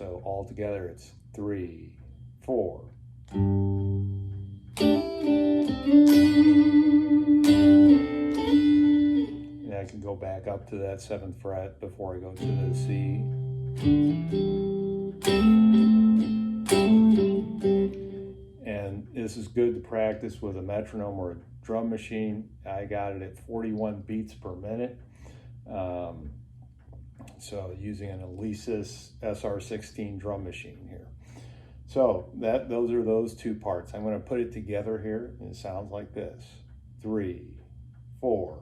So all together it's 3, 4. And I can go back up to that 7th fret before I go to the C. And this is good to practice with a metronome or a drum machine. I got it at 41 beats per minute. So using an Alesis SR16 drum machine here. So those are those two parts. I'm going to put it together here, and it sounds like this. 3, 4.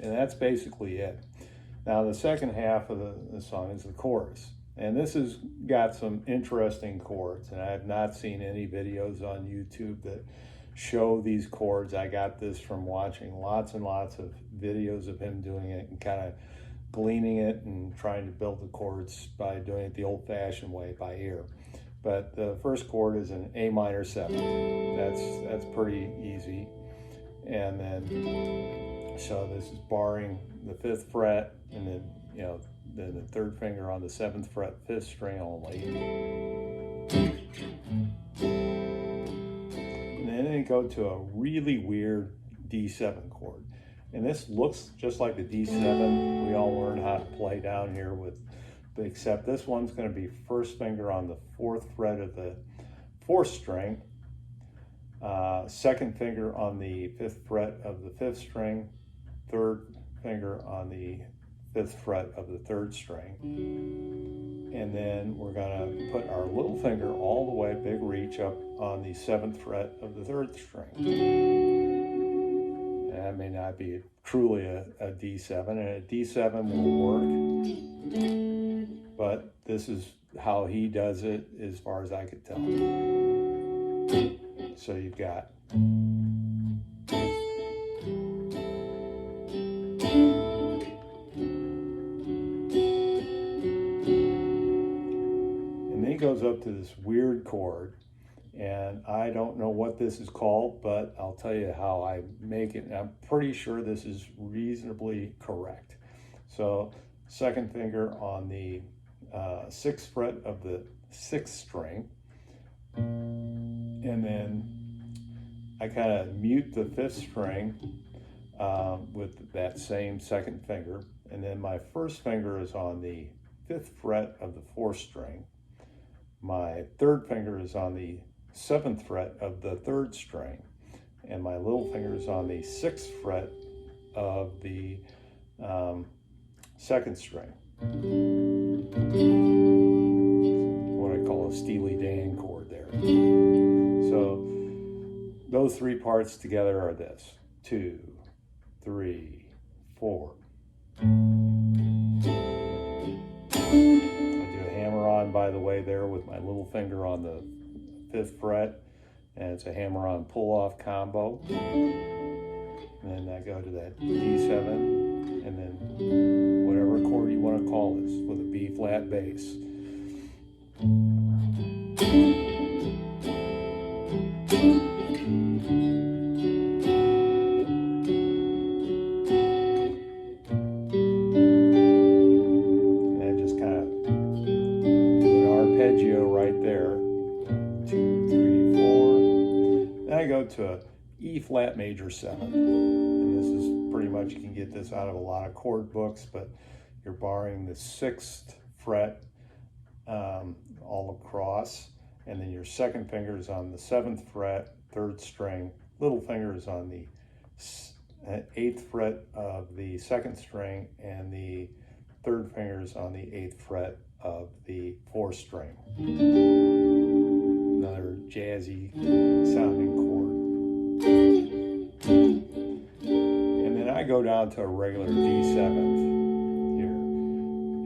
That's basically it. Now the second half of the song is the chorus, and this has got some interesting chords, and I have not seen any videos on YouTube that show these chords. I got this from watching lots and lots of videos of him doing it and kind of gleaning it and trying to build the chords by doing it the old-fashioned way, by ear. But the first chord is an A minor 7th. That's pretty easy. And then, so this is barring the 5th fret, and then, then the 3rd finger on the 7th fret, 5th string only. And then they go to a really weird D7 chord. And this looks just like the D7 we all learned how to play down here with, except this one's going to be 1st finger on the 4th fret of the 4th string, 2nd finger on the 5th fret of the 5th string, 3rd finger on the 5th fret of the 3rd string. And then we're going to put our little finger all the way, big reach, up on the 7th fret of the 3rd string. And that may not be truly a D7, and a D7 will work, but this is how he does it as far as I could tell. So you've got goes up to this weird chord, and I don't know what this is called, but I'll tell you how I make it, and I'm pretty sure this is reasonably correct. So 2nd finger on the 6th fret of the 6th string, and then I kind of mute the 5th string with that same 2nd finger, and then my 1st finger is on the 5th fret of the 4th string. My 3rd finger is on the 7th fret of the 3rd string, and my little finger is on the 6th fret of the 2nd string. What I call a Steely Dan chord there. So those 3 parts together are this: 2, 3, 4. By the way, there with my little finger on the 5th fret, and it's a hammer-on pull-off combo. And then I go to that D7, and then whatever chord you want to call this, with a B flat bass. To a E flat major 7, and this is pretty much, you can get this out of a lot of chord books, but you're barring the 6th fret all across, and then your 2nd finger is on the 7th fret, 3rd string, little finger is on the 8th fret of the 2nd string, and the 3rd finger is on the 8th fret of the 4th string. Another jazzy sounding chord. And then I go down to a regular D7 here,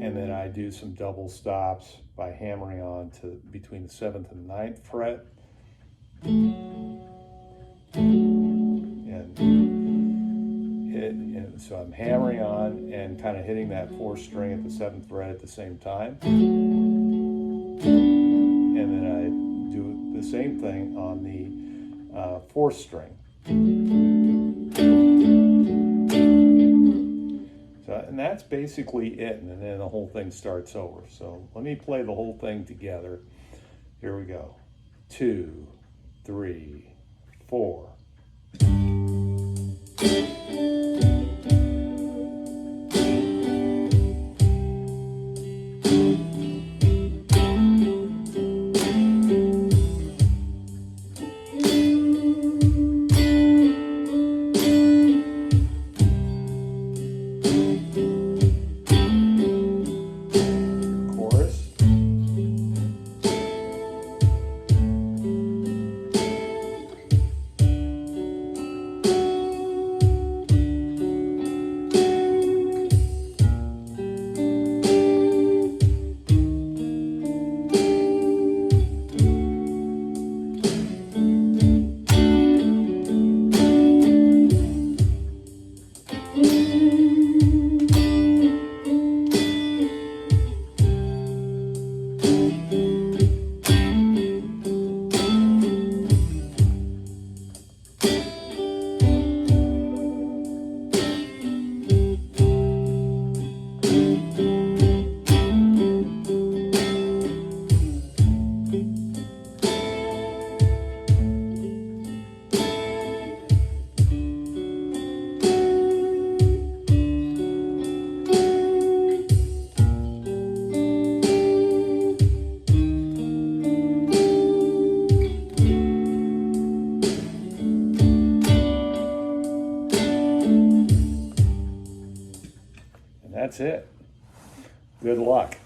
and then I do some double stops by hammering on to between the 7th and 9th fret, and so I'm hammering on and kind of hitting that 4th string at the 7th fret at the same time, and then I do the same thing on the 4th string. So, and that's basically it, and then the whole thing starts over. So let me play the whole thing together. Here we go. 2, 3, 4. That's it. Good luck.